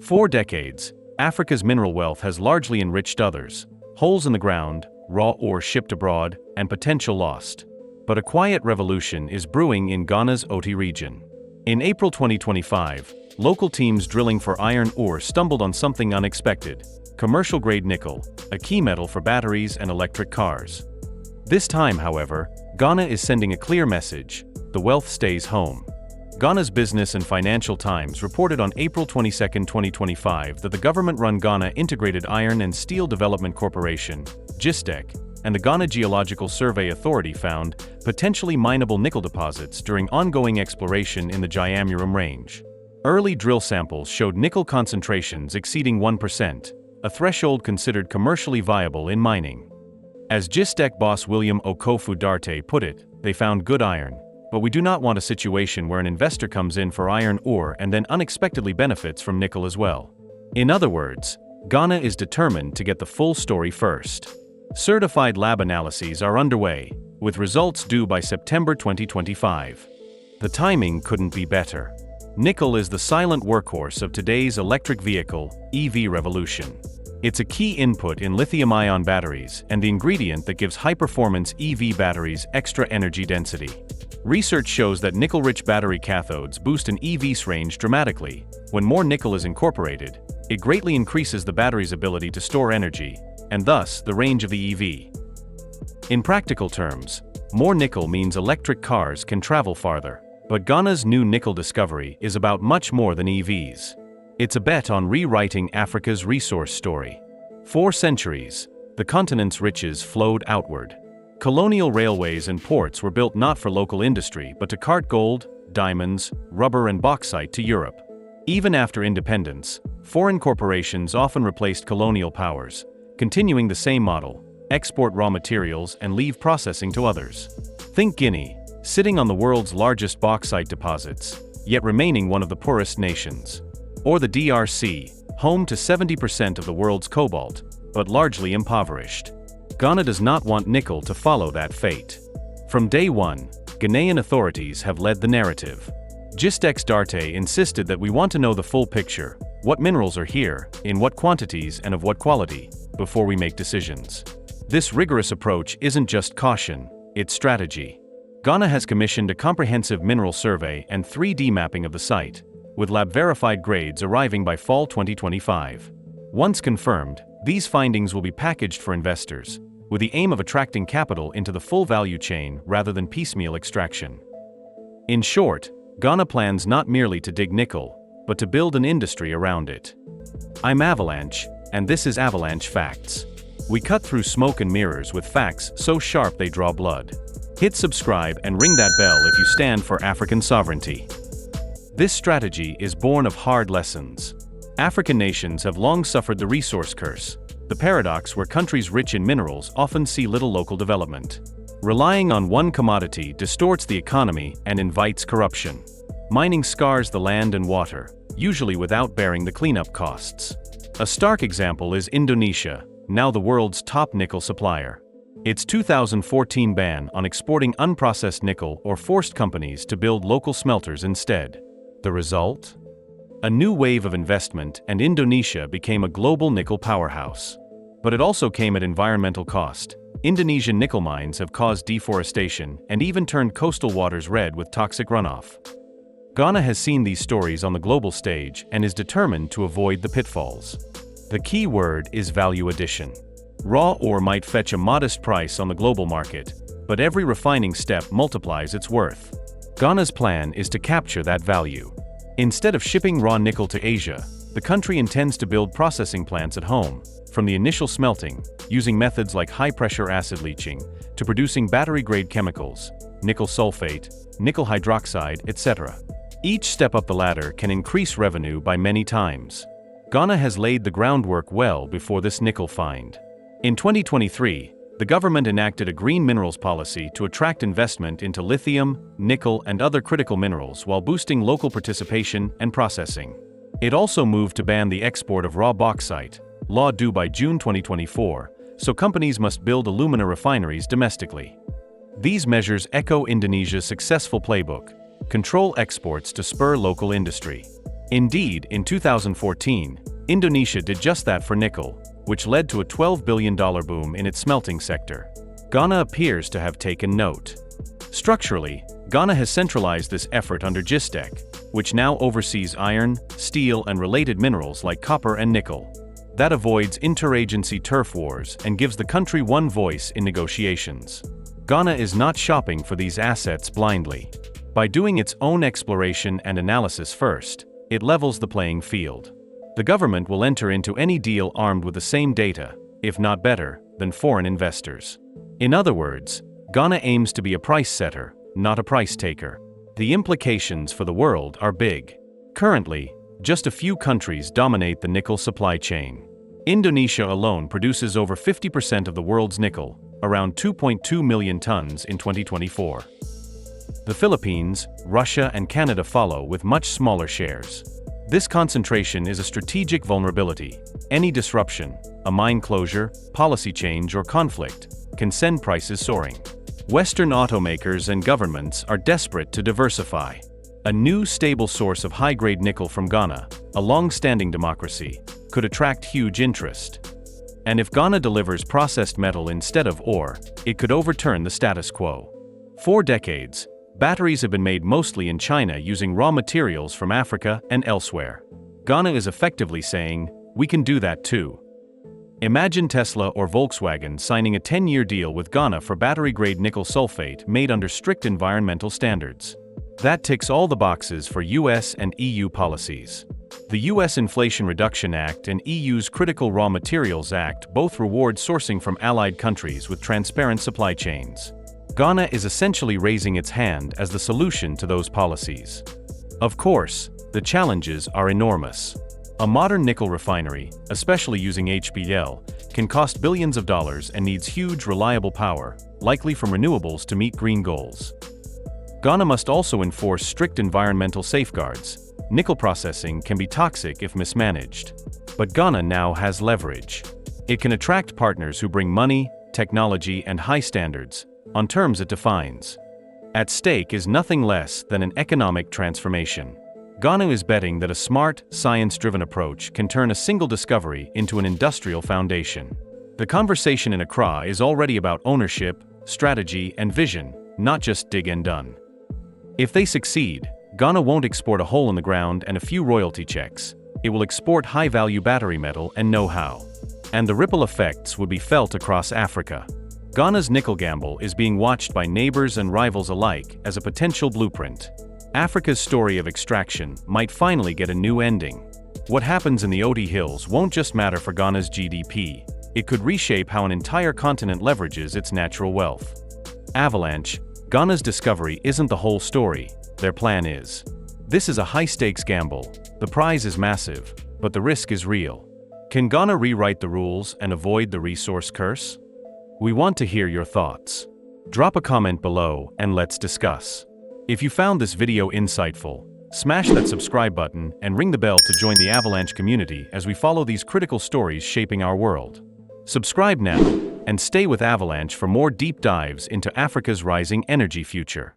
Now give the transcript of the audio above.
For decades, Africa's mineral wealth has largely enriched others. Holes in the ground, raw ore shipped abroad, and potential lost. But a quiet revolution is brewing in Ghana's Oti region. In April 2025, local teams drilling for iron ore stumbled on something unexpected: commercial-grade nickel, a key metal for batteries and electric cars. This time, however, Ghana is sending a clear message: the wealth stays home. Ghana's Business and Financial Times reported on April 22, 2025 that the government-run Ghana Integrated Iron and Steel Development Corporation, GISTEC, and the Ghana Geological Survey Authority found potentially mineable nickel deposits during ongoing exploration in the Jyamurum Range. Early drill samples showed nickel concentrations exceeding 1%, a threshold considered commercially viable in mining. As GISTEC boss William Okofu-Darte put it, they found good iron, but we do not want a situation where an investor comes in for iron ore and then unexpectedly benefits from nickel as well. In other words, Ghana is determined to get the full story first. Certified lab analyses are underway, with results due by September 2025. The timing couldn't be better. Nickel is the silent workhorse of today's electric vehicle, EV revolution. It's a key input in lithium-ion batteries and the ingredient that gives high-performance EV batteries extra energy density. Research shows that nickel-rich battery cathodes boost an EV's range dramatically. When more nickel is incorporated, it greatly increases the battery's ability to store energy, and thus the range of the EV. In practical terms, more nickel means electric cars can travel farther. But Ghana's new nickel discovery is about much more than EVs. It's a bet on rewriting Africa's resource story. For centuries, the continent's riches flowed outward. Colonial railways and ports were built not for local industry but to cart gold, diamonds, rubber and bauxite to Europe. Even after independence, foreign corporations often replaced colonial powers, continuing the same model: export raw materials and leave processing to others. Think Guinea, sitting on the world's largest bauxite deposits, yet remaining one of the poorest nations. Or the DRC, home to 70% of the world's cobalt, but largely impoverished. Ghana does not want nickel to follow that fate. From day one, Ghanaian authorities have led the narrative. GISTEC's Darte insisted that we want to know the full picture: what minerals are here, in what quantities and of what quality, before we make decisions. This rigorous approach isn't just caution, it's strategy. Ghana has commissioned a comprehensive mineral survey and 3D mapping of the site, with lab-verified grades arriving by fall 2025. Once confirmed, these findings will be packaged for investors, with the aim of attracting capital into the full value chain rather than piecemeal extraction. In short, Ghana plans not merely to dig nickel, but to build an industry around it. I'm Avalanche, and this is Avalanche Facts. We cut through smoke and mirrors with facts so sharp they draw blood. Hit subscribe and ring that bell if you stand for African sovereignty. This strategy is born of hard lessons. African nations have long suffered the resource curse, the paradox where countries rich in minerals often see little local development. Relying on one commodity distorts the economy and invites corruption. Mining scars the land and water, usually without bearing the cleanup costs. A stark example is Indonesia, now the world's top nickel supplier. Its 2014 ban on exporting unprocessed nickel forced companies to build local smelters instead. The result? A new wave of investment, and Indonesia became a global nickel powerhouse. But it also came at environmental cost. Indonesian nickel mines have caused deforestation and even turned coastal waters red with toxic runoff. Ghana has seen these stories on the global stage and is determined to avoid the pitfalls. The key word is value addition. Raw ore might fetch a modest price on the global market, but every refining step multiplies its worth. Ghana's plan is to capture that value. Instead of shipping raw nickel to Asia, the country intends to build processing plants at home, from the initial smelting, using methods like high-pressure acid leaching, to producing battery-grade chemicals, nickel sulfate, nickel hydroxide, etc. Each step up the ladder can increase revenue by many times. Ghana has laid the groundwork well before this nickel find. In 2023, the government enacted a green minerals policy to attract investment into lithium, nickel, and other critical minerals while boosting local participation and processing. It also moved to ban the export of raw bauxite, law due by June 2024, so companies must build alumina refineries domestically. These measures echo Indonesia's successful playbook: control exports to spur local industry. Indeed, in 2014, Indonesia did just that for nickel, which led to a $12 billion boom in its smelting sector. Ghana appears to have taken note. Structurally, Ghana has centralized this effort under GISTEC, which now oversees iron, steel, and related minerals like copper and nickel. That avoids interagency turf wars and gives the country one voice in negotiations. Ghana is not shopping for these assets blindly. By doing its own exploration and analysis first, it levels the playing field. The government will enter into any deal armed with the same data, if not better, than foreign investors. In other words, Ghana aims to be a price setter, not a price taker. The implications for the world are big. Currently, just a few countries dominate the nickel supply chain. Indonesia alone produces over 50% of the world's nickel, around 2.2 million tons in 2024. The Philippines, Russia, and Canada follow with much smaller shares. This concentration is a strategic vulnerability. Any disruption, a mine closure, policy change, or conflict, can send prices soaring. Western automakers and governments are desperate to diversify. A new stable source of high-grade nickel from Ghana, a long-standing democracy, could attract huge interest. And if Ghana delivers processed metal instead of ore, it could overturn the status quo. For decades, batteries have been made mostly in China using raw materials from Africa and elsewhere. Ghana is effectively saying, we can do that too. Imagine Tesla or Volkswagen signing a 10-year deal with Ghana for battery-grade nickel sulfate made under strict environmental standards. That ticks all the boxes for US and EU policies. The US Inflation Reduction Act and EU's Critical Raw Materials Act both reward sourcing from allied countries with transparent supply chains. Ghana is essentially raising its hand as the solution to those policies. Of course, the challenges are enormous. A modern nickel refinery, especially using HPL, can cost billions of dollars and needs huge reliable power, likely from renewables to meet green goals. Ghana must also enforce strict environmental safeguards. Nickel processing can be toxic if mismanaged. But Ghana now has leverage. It can attract partners who bring money, technology, and high standards, on terms it defines. At stake is nothing less than an economic transformation. Ghana is betting that a smart, science-driven approach can turn a single discovery into an industrial foundation. The conversation in Accra is already about ownership, strategy, and vision, not just dig and done. If they succeed, Ghana won't export a hole in the ground and a few royalty checks. It will export high-value battery metal and know-how. And the ripple effects would be felt across Africa. Ghana's nickel gamble is being watched by neighbors and rivals alike as a potential blueprint. Africa's story of extraction might finally get a new ending. What happens in the Oti Hills won't just matter for Ghana's GDP. It could reshape how an entire continent leverages its natural wealth. Avalanche, Ghana's discovery isn't the whole story, their plan is. This is a high-stakes gamble. The prize is massive, but the risk is real. Can Ghana rewrite the rules and avoid the resource curse? We want to hear your thoughts. Drop a comment below and let's discuss. If you found this video insightful, smash that subscribe button and ring the bell to join the Avalanche community as we follow these critical stories shaping our world. Subscribe now, and stay with Avalanche for more deep dives into Africa's rising energy future.